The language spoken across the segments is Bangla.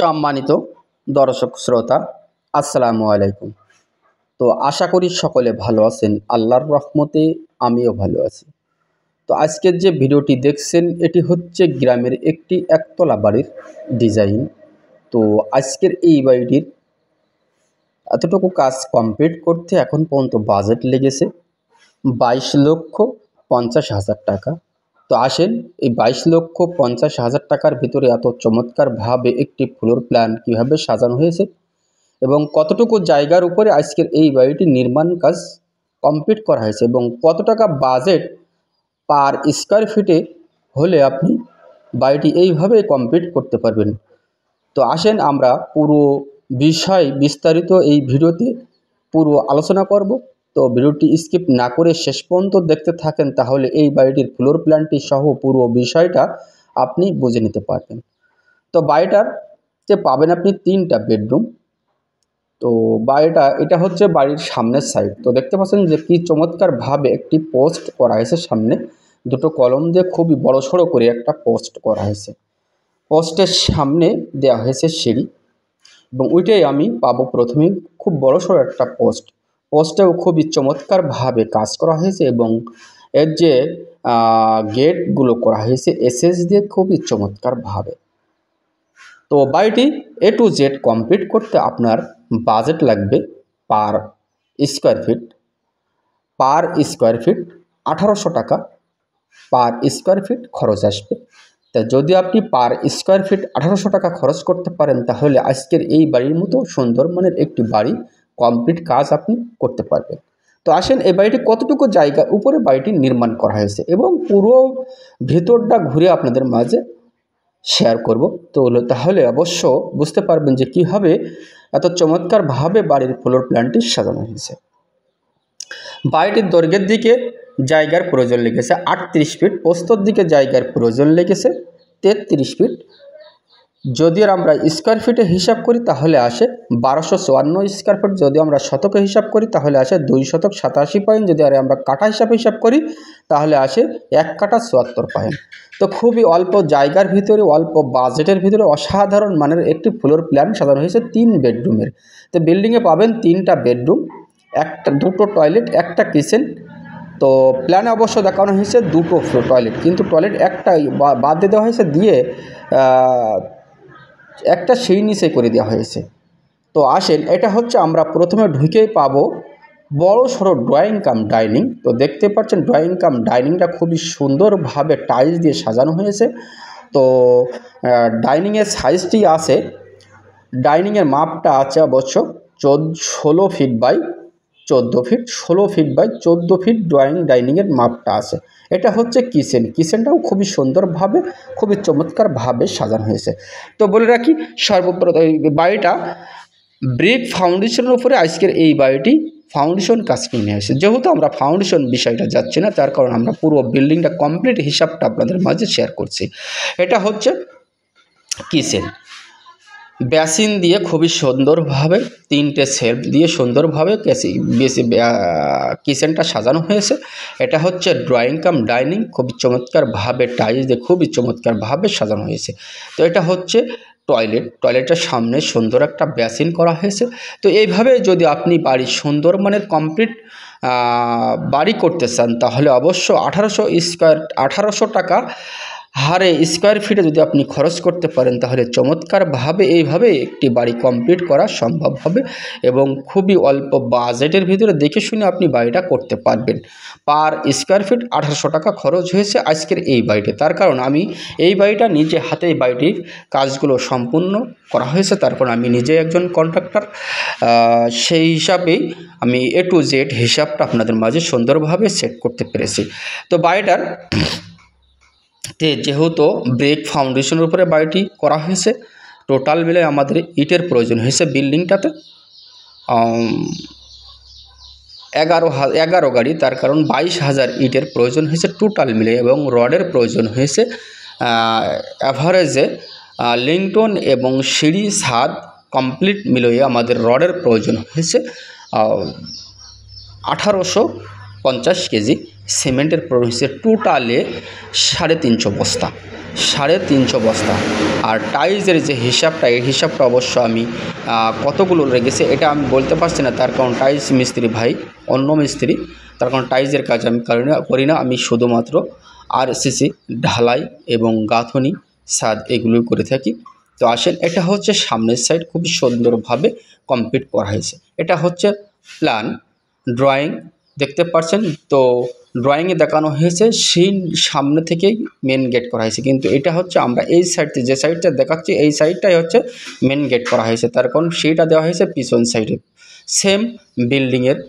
সম্মানিত দর্শক শ্রোতা, আসসালামু আলাইকুম। তো আশা করি সকলে ভালো আছেন। আল্লাহর রহমতে আমিও ভালো আছি। তো আজকের যে ভিডিওটি দেখছেন এটি হচ্ছে গ্রামের একটি একতলা বাড়ির ডিজাইন। তো আজকের এই বাড়িটির এতটুকু কাজ কমপ্লিট করতে এখন পর্যন্ত বাজেট লেগেছে 22,50,000 টাকা। তো আসেন এই 22,50,000 টাকার ভিতরে এত চমৎকারভাবে একটি ফ্লোর প্ল্যান কীভাবে সাজানো হয়েছে এবং কতটুকু জায়গার উপরে আজকের এই বাড়িটির নির্মাণ কাজ কমপ্লিট করা হয়েছে এবং কত টাকা বাজেট পার স্কোয়ার ফিটে হলে আপনি বাড়িটি এইভাবে কমপ্লিট করতে পারবেন। তো আসেন আমরা পুরো বিষয় বিস্তারিত এই ভিডিওতে পুরো আলোচনা করব। তো ভিডিওটি স্কিপ না করে শেষ পর্যন্ত দেখতে থাকেন, তাহলে এই বাড়িটির ফ্লোর প্ল্যানটি সহ পুরো বিষয়টা আপনি বুঝে নিতে পারবেন। তো বাড়িটাতে পাবেন আপনি 3টা বেডরুম। তো এটা হচ্ছে বাড়ির সামনের সাইড। তো দেখতে পাচ্ছেন যে কি চমৎকারভাবে একটি পোস্ট করা হয়েছে, সামনে দুটো কলম দিয়ে খুবই বড়সড় করে একটা পোস্ট করা হয়েছে। পোস্টের সামনে দেওয়া হয়েছে সিঁড়ি এবং ওইটাই আমি পাবো প্রথমেই খুব বড়সড় একটা পোস্টেও খুবই চমৎকারভাবে কাজ করা হয়েছে এবং এর যে গেটগুলো করা হয়েছে এসএস দিয়ে খুবই চমৎকারভাবে। তো বাড়িটি A to Z কমপ্লিট করতে আপনার বাজেট লাগবে পার স্কোয়ার ফিট 1800 টাকা পার স্কোয়ার ফিট খরচ আসবে। তা যদি আপনি পার স্কোয়ার ফিট 1800 টাকা খরচ করতে পারেন, তাহলে আজকের এই বাড়ির মতো সুন্দর মানের একটি বাড়ি কমপ্লিট কাজ আপনি করতে পারবেন। তো আসেন এই বাড়িটি কতটুকু জায়গার উপরে বাড়িটি নির্মাণ করা হয়েছে এবং পুরো ভেতরটা ঘুরে আপনাদের মাঝে শেয়ার করব। তো তাহলে অবশ্য বুঝতে পারবেন যে কীভাবে এত চমৎকারভাবে বাড়ির ফ্লোর প্ল্যানটি সাজানো হয়েছে। বাড়িটির দৈর্ঘ্যের দিকে জায়গার প্রয়োজন লেগেছে 38 ফিট, প্রস্থর দিকে জায়গার প্রয়োজন লেগেছে 33 ফিট। যদি আমরা স্কোয়ার ফিটে হিসাব করি তাহলে আসে 1254 স্কোয়ার ফিট। যদি আমরা শতকে হিসাব করি তাহলে আসে 2 শতক 87 পয়েন্ট। যদি আমরা কাঠা হিসাব করি তাহলে আসে 1 কাঠা 74 পয়েন্ট। তো খুবই অল্প জায়গার ভিতরে অল্প বাজেটের ভিতরে অসাধারণ মানের একটি ফ্লোর প্ল্যান সাজানো হয়েছে 3 বেডরুমের। তো বিল্ডিংয়ে পাবেন 3টা বেডরুম, দুটো টয়লেট, একটা কিচেন। তো প্ল্যানে অবশ্য দেখানো হয়েছে 2টো টয়লেট, কিন্তু টয়লেট একটাই বাদ দিয়ে দেওয়া হয়েছে, দিয়ে একটা সেই নিচে করে দেওয়া হয়েছে। তো আসেন এটা হচ্ছে আমরা প্রথমে ঢুকেই পাবো বড় সড়ো ড্রয়িং কাম ডাইনিং। তো দেখতে পাচ্ছেন ড্রয়িং কাম ডাইনিংটা খুবই সুন্দরভাবে টাইলস দিয়ে সাজানো হয়েছে। তো ডাইনিংয়ের সাইজটি আছে, ডাইনিংয়ের মাপটা আছে অবশ্য 16 feet by 14 feet, 16 feet by 14 feet ডাইনিংয়ের মাপটা আছে। এটা হচ্ছে কিচেনটাও খুবই সুন্দরভাবে খুবই চমৎকারভাবে সাজানো হয়েছে। তো বলে রাখি সর্বপ্রথম বাড়িটা ব্রিক ফাউন্ডেশনের উপরে আজকের এই বাড়িটি ফাউন্ডেশন কাজটি নিয়ে আসে। যেহেতু আমরা ফাউন্ডেশন বিষয়টা যাচ্ছি না, তার কারণ আমরা পুরো বিল্ডিংটা কমপ্লিট হিসাবটা আপনাদের মাঝে শেয়ার করছি। এটা হচ্ছে কিচেন, বেসিন দিয়ে খুবই সুন্দরভাবে 3টে সেলফ দিয়ে সুন্দরভাবে কিচেনটা সাজানো হয়েছে। এটা হচ্ছে ড্রয়িং কাম ডাইনিং, খুবই চমৎকারভাবে টাইলস দিয়ে খুবই চমৎকারভাবে সাজানো হয়েছে। তো এটা হচ্ছে টয়লেটের সামনে সুন্দর একটা বেসিন করা হয়েছে। তো এইভাবে যদি আপনি বাড়ি সুন্দর মানের কমপ্লিট বাড়ি করতে চান, তাহলে অবশ্য 1800 টাকা হারে স্কোয়ার ফিটে যদি আপনি খরচ করতে পারেন, তাহলে চমৎকারভাবে এইভাবে একটি বাড়ি কমপ্লিট করা সম্ভব হবে এবং খুবই অল্প বাজেটের ভিতরে দেখে শুনে আপনি বাড়িটা করতে পারবেন। পার স্কোয়ার ফিট 1800 টাকা খরচ হয়েছে আজকের এই বাড়িতে। তার কারণ আমি এই বাড়িটা নিজে হাতে এই বাড়িটির কাজগুলো সম্পূর্ণ করা হয়েছে, তারপর আমি নিজে একজন কন্ট্রাক্টর, সেই হিসাবেই আমি A to Z হিসাবটা আপনাদের মাঝে সুন্দরভাবে সেট করতে পেরেছি। তো বাড়িটার যেহেতু ব্রিক ফাউন্ডেশনের উপরে বাড়িটি করা হয়েছে, টোটাল মিলে আমাদের ইটের প্রয়োজন হয়েছে বিল্ডিংটাতে 11 গাড়ি। তার কারণ 22,000 ইটের প্রয়োজন হয়েছে টোটাল মিলে এবং রডের প্রয়োজন হয়েছে অ্যাভারেজে লিংটন এবং সিঁড়ি ছাদ কমপ্লিট মিলিয়ে আমাদের রডের প্রয়োজন হয়েছে 1850 কেজি। সিমেন্টের প্রয়োজন হয়েছে টোটালে 350 বস্তা। 350 বস্তা। আর টাইলসের যে হিসাবটা, এই হিসাবটা অবশ্য আমি কতগুলো লেগেছে এটা আমি বলতে পারছি না, তার কারণ টাইলস মিস্ত্রি ভাই অন্য মিস্ত্রি, তার কারণ টাইলসের কাজ আমি করি না, আমি শুধুমাত্র আরসিসি, ঢালাই এবং গাঁথনি, ছাদ এগুলোই করে থাকি। তো আসেন, এটা হচ্ছে সামনের সাইড, খুবই সুন্দরভাবে কমপ্লিট করা হয়েছে। এটা হচ্ছে প্ল্যান ড্রয়িং, দেখতে পাচ্ছেন তো ড্রয়িংয়ে দেখানো হয়েছে সেই সামনে থেকেই মেন গেট করা হয়েছে, কিন্তু এটা হচ্ছে আমরা এই সাইডে যে সাইডটা দেখাচ্ছি এই সাইডটাই হচ্ছে মেন গেট করা হয়েছে, তার কারণ সেইটা দেওয়া হয়েছে পিছন সাইডে। সেম বিল্ডিংয়ের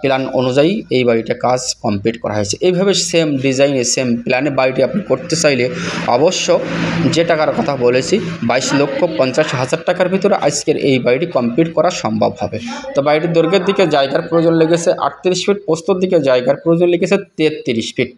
প্ল্যান অনুযায়ী এই বাড়িটা কাজ কমপ্লিট করা হয়েছে। এইভাবে সেম ডিজাইনে সেম প্ল্যানে বাড়িটি আপনি করতে চাইলে অবশ্য যে টাকার কথা বলেছি 22,50,000 টাকার ভিতরে আজকের এই বাড়িটি কমপ্লিট করা সম্ভব হবে। তো বাড়িটির দৈর্ঘ্যের দিকে জায়গার প্রয়োজন লেগেছে 38 ফিট, প্রস্থর দিকে জায়গার প্রয়োজন লেগেছে 33 ফিট।